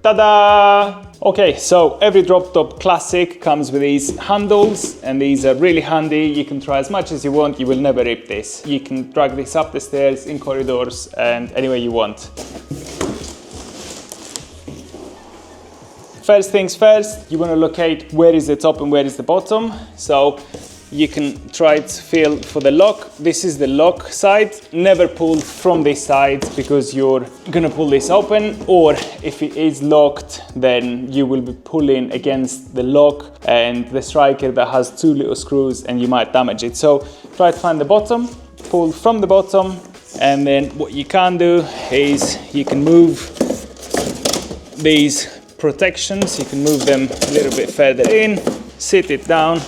Ta-da! Okay, so every DropTop Classic comes with these handles, and these are really handy. You can try as much as you want, you will never rip this. You can drag this up the stairs, in corridors, and anywhere you want. First things first, you want to locate where is the top and where is the bottom. So you can try to feel for the lock. This is the lock side. Never pull from this side because you're gonna pull this open, or if it is locked, then you will be pulling against the lock and the striker that has two little screws, and you might damage it. So try to find the bottom, pull from the bottom, and then what you can do is you can move these protections, you can move them a little bit further in, sit it down,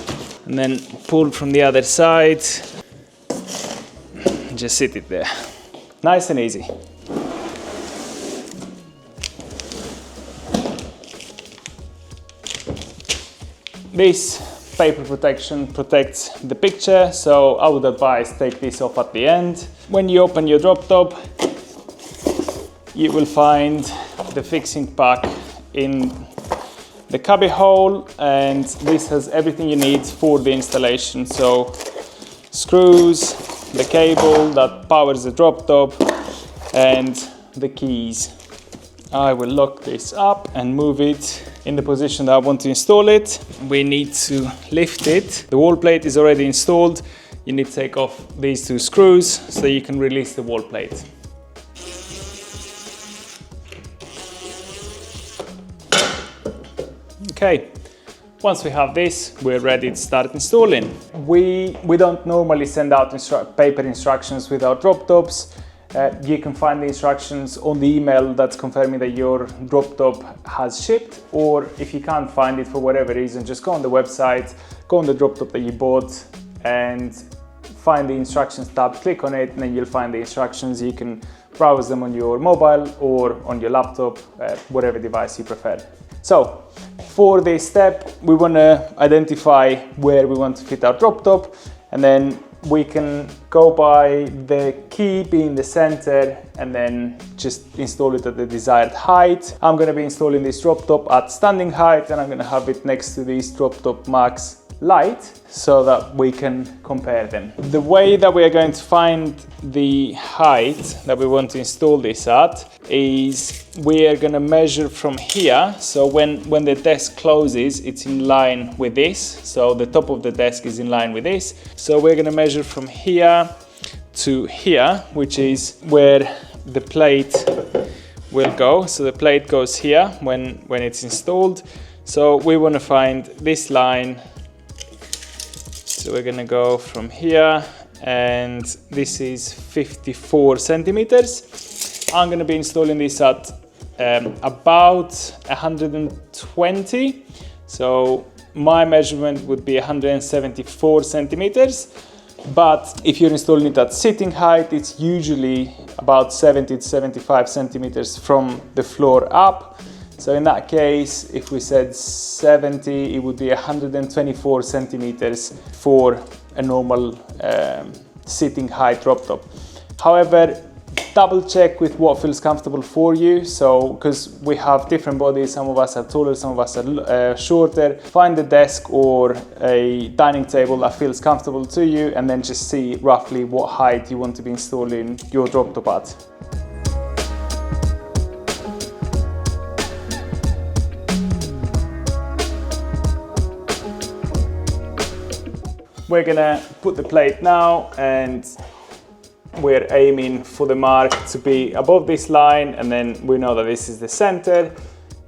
and then pull from the other side, just sit it there. Nice and easy. This paper protection protects the picture, so I would advise take this off at the end. When you open your DropTop, you will find the fixing pack in the cubby hole, and this has everything you need for the installation. So screws, the cable that powers the DropTop, and the keys. I will lock this up and move it in the position that I want to install it. We need to lift it. The wall plate is already installed. You need to take off these two screws so you can release the wall plate. Okay, once we have this, we're ready to start installing. We don't normally send out paper instructions with our DropTops. You can find the instructions on the email that's confirming that your DropTop has shipped, or if you can't find it for whatever reason, just go on the website, go on the DropTop that you bought, and find the instructions tab, click on it, and then you'll find the instructions. You can browse them on your mobile or on your laptop, whatever device you prefer. So for this step, we want to identify where we want to fit our DropTop, and then we can go by the key being the center and then just install it at the desired height. I'm going to be installing this DropTop at standing height, and I'm going to have it next to this DropTop Max Lite so that we can compare them. The way that we are going to find the height that we want to install this at is we are going to measure from here. So when the desk closes, it's in line with this. So the top of the desk is in line with this. So we're going to measure from here to here, which is where the plate will go. So the plate goes here when it's installed. So we want to find this line. So we're going to go from here, and this is 54 centimeters. I'm going to be installing this at about 120. So my measurement would be 174 centimeters. But if you're installing it at sitting height, it's usually about 70 to 75 centimeters from the floor up. So in that case, if we said 70, it would be 124 centimeters for a normal sitting height DropTop. However, double check with what feels comfortable for you. So, because we have different bodies, some of us are taller, some of us are shorter. Find a desk or a dining table that feels comfortable to you, and then just see roughly what height you want to be installing your DropTop at. We're gonna put the plate now, and we're aiming for the mark to be above this line, and then we know that this is the center.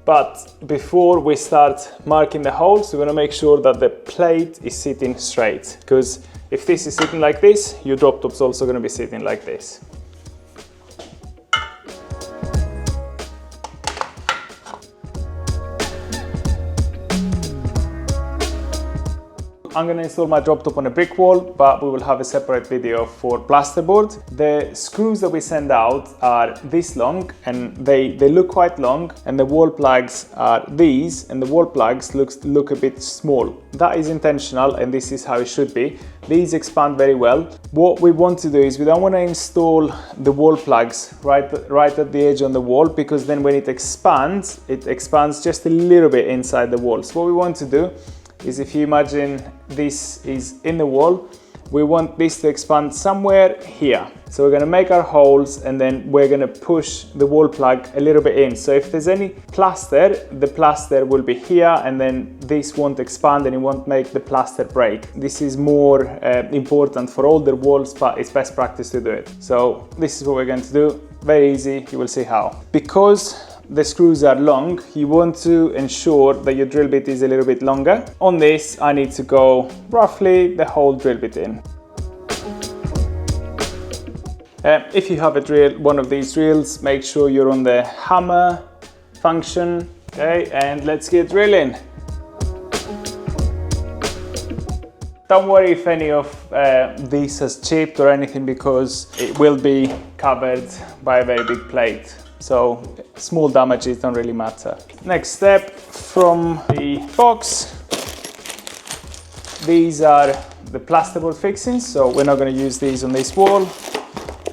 But before we start marking the holes, we're gonna make sure that the plate is sitting straight, because if this is sitting like this, your DropTop's also gonna be sitting like this. I'm going to install my drop top on a brick wall, but we will have a separate video for plasterboard. The screws that we send out are this long, and they look quite long, and the wall plugs are these, and the wall plugs look a bit small. That is intentional, and this is how it should be. These expand very well. What we want to do is we don't want to install the wall plugs right at the edge on the wall, because then when it expands just a little bit inside the wall. So what we want to do is, if you imagine this is in the wall, we want this to expand somewhere here. So we're going to make our holes, and then we're going to push the wall plug a little bit in. So if there's any plaster, the plaster will be here, and then this won't expand and it won't make the plaster break. This is more important for older walls, but it's best practice to do it. So this is what we're going to do. Very easy, you will see how. Because the screws are long, you want to ensure that your drill bit is a little bit longer. On this, I need to go roughly the whole drill bit in. If you have a drill, one of these drills, make sure you're on the hammer function. Okay, and let's get drilling. Don't worry if any of this has chipped or anything, because it will be covered by a very big plate. So small damages don't really matter. Next step, from the box, these are the plasterboard fixings. So we're not going to use these on this wall,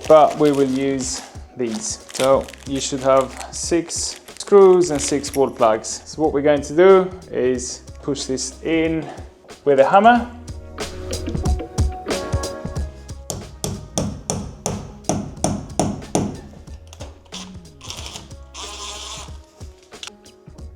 but we will use these. So you should have 6 screws and 6 wall plugs. So what we're going to do is push this in with a hammer.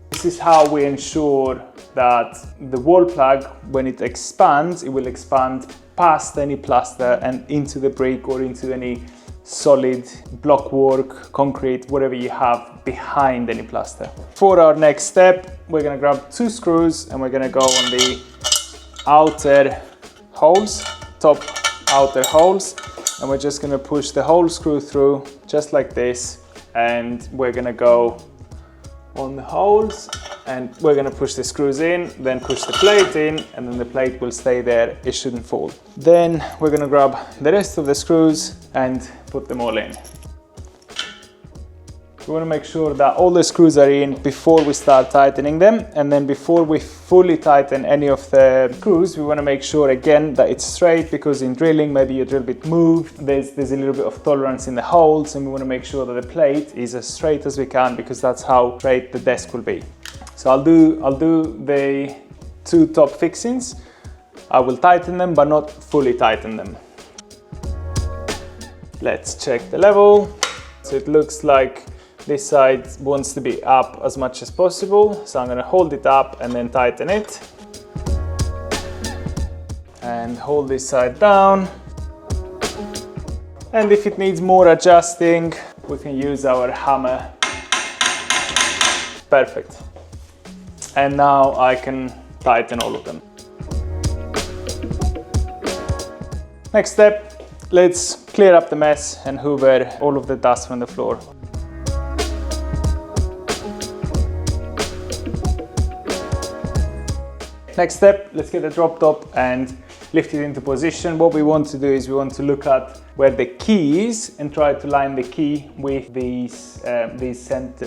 This is how we ensure that the wall plug, when it expands, it will expand past any plaster and into the brick or into any solid block work, concrete, whatever you have behind any plaster. For our next step, we're going to grab 2 screws and we're going to go on the outer holes, top outer holes, and we're just going to push the whole screw through just like this, and we're going to go on the holes, and we're going to push the screws in, then push the plate in, and then the plate will stay there, it shouldn't fall. Then we're going to grab the rest of the screws and put them all in. We want to make sure that all the screws are in before we start tightening them, and then before we fully tighten any of the screws, we want to make sure again that it's straight, because in drilling maybe your drill bit moved, there's a little bit of tolerance in the holes, and we want to make sure that the plate is as straight as we can, because that's how straight the desk will be. So I'll do the 2 top fixings. I will tighten them, but not fully tighten them. Let's check the level. So it looks like this side wants to be up as much as possible. So I'm going to hold it up and then tighten it. And hold this side down. And if it needs more adjusting, we can use our hammer. Perfect. And now I can tighten all of them. Next step, let's clear up the mess and hoover all of the dust from the floor. Next step, let's get the drop top and lift it into position. What we want to do is we want to look at where the key is and try to line the key with these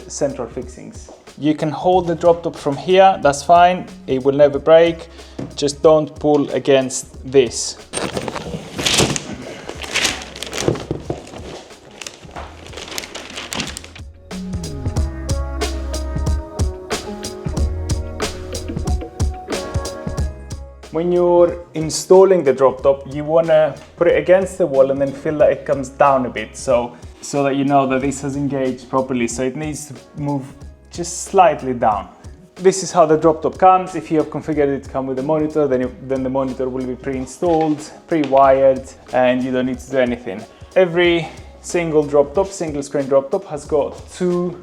central fixings. You can hold the drop top from here, that's fine, it will never break. Just don't pull against this. When you're installing the drop top, you want to put it against the wall and then feel that it comes down a bit, so that you know that this has engaged properly. So it needs to move just slightly down. This is how the drop top comes. If you have configured it to come with a monitor, then the monitor will be pre-installed, pre-wired, and you don't need to do anything. Every single drop top, single screen drop top, has got 2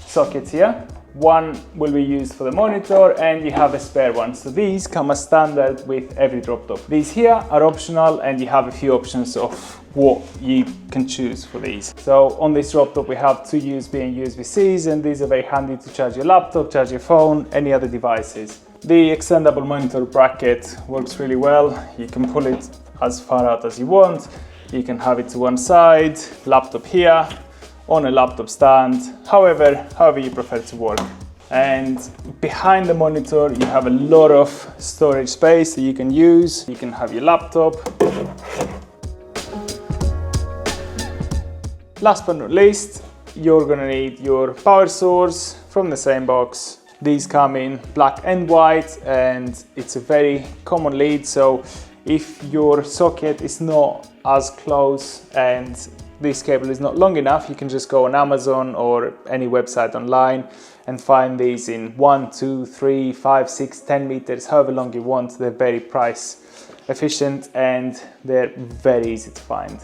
sockets here. One will be used for the monitor, and you have a spare one. So these come as standard with every drop top. These here are optional, and you have a few options of what you can choose for these. So on this drop top we have 2 USB and USB-Cs, and these are very handy to charge your laptop, charge your phone, any other devices. The extendable monitor bracket works really well. You can pull it as far out as you want. You can have it to one side, laptop here, on a laptop stand, however you prefer to work. And behind the monitor, you have a lot of storage space that you can use. You can have your laptop. Last but not least, you're gonna need your power source from the same box. These come in black and white, and it's a very common lead. So if your socket is not as close and this cable is not long enough, you can just go on Amazon or any website online and find these in 1, 2, 3, 5, 6, 10 meters, however long you want. They're very price efficient and they're very easy to find.